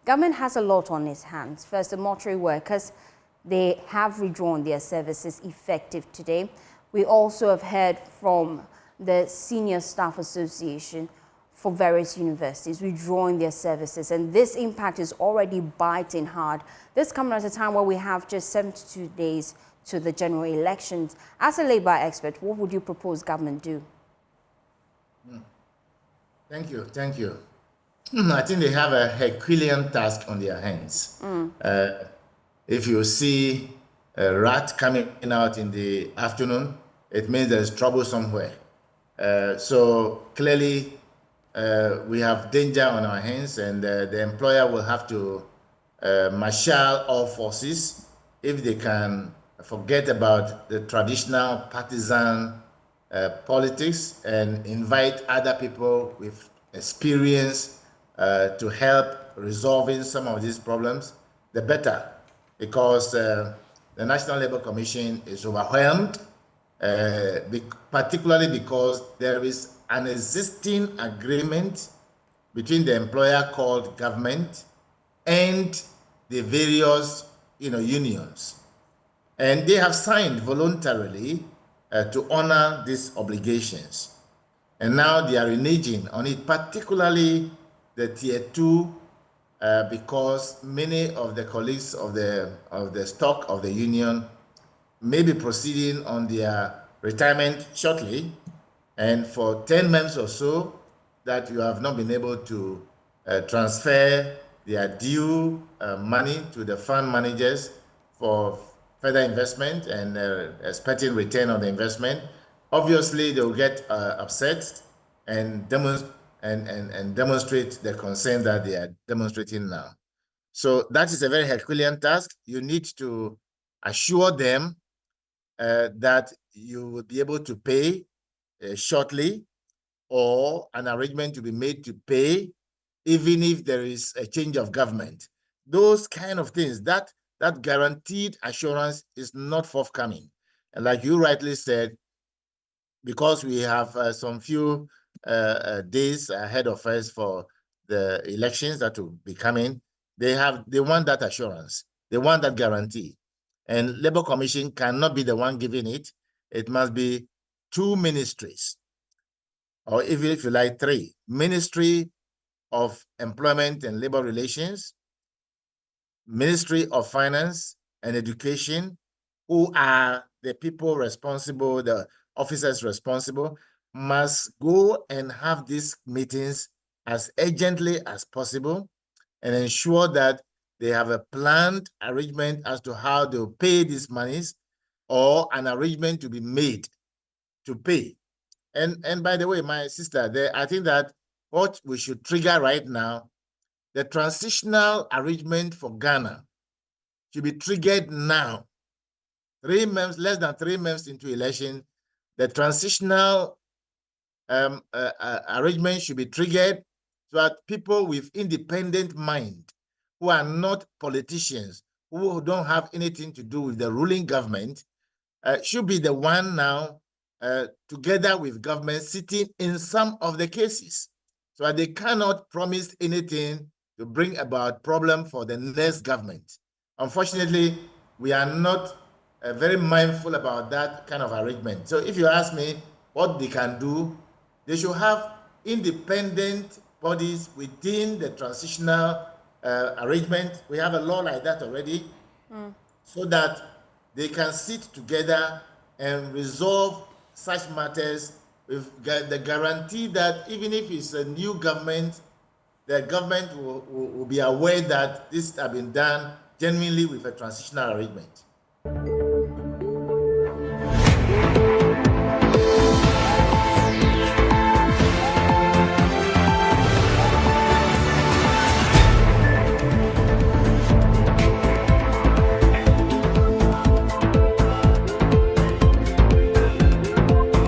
Government has a lot on its hands. First, the mortuary workers, they have withdrawn their services effective today. We also have heard from the Senior Staff Association for various universities withdrawing their services, and this impact is already biting hard. This coming at a time where we have just 72 days to the general elections. As a labor expert, what would you propose government do? Thank you. I think they have a Herculean task on their hands. If you see a rat coming out in the afternoon, it means there's trouble somewhere. So clearly, we have danger on our hands, and the employer will have to marshal all forces if they can forget about the traditional partisan politics and invite other people with experience to help resolving some of these problems, the better, because the National Labour Commission is overwhelmed, particularly because there is an existing agreement between the employer called government and the various unions. And they have signed voluntarily to honor these obligations. And now they are reneging on it, particularly the Tier 2, because many of the colleagues of the stock of the union may be proceeding on their retirement shortly, and for 10 months or so that you have not been able to transfer their due money to the fund managers for further investment and expecting return on the investment. Obviously, they will get upset and demonstrate the concern that they are demonstrating now. So that is a very Herculean task. You need to assure them that you will be able to pay shortly, or an arrangement to be made to pay, even if there is a change of government. Those kind of things, that guaranteed assurance is not forthcoming. And like you rightly said, because we have some few days ahead of us for the elections that will be coming, they want that assurance. They want that guarantee. And Labour Commission cannot be the one giving it. It must be two ministries, or even if you like three: Ministry of Employment and Labor Relations, Ministry of Finance and Education, who are the people responsible, the officers responsible, must go and have these meetings as urgently as possible and ensure that they have a planned arrangement as to how they'll pay these monies, or an arrangement to be made to pay. And by the way, my sister, I think that what we should trigger right now, the transitional arrangement for Ghana should be triggered now. 3 months, less than 3 months into election, the transitional arrangement should be triggered so that people with independent mind, who are not politicians, who don't have anything to do with the ruling government, should be the one now, together with government, sitting in some of the cases, so that they cannot promise anything to bring about problem for the next government. Unfortunately, we are not very mindful about that kind of arrangement. So if you ask me what they can do, they should have independent bodies within the transitional arrangement. We have a law like that already, so that they can sit together and resolve such matters with the guarantee that even if it's a new government, the government will be aware that this has been done genuinely with a transitional arrangement.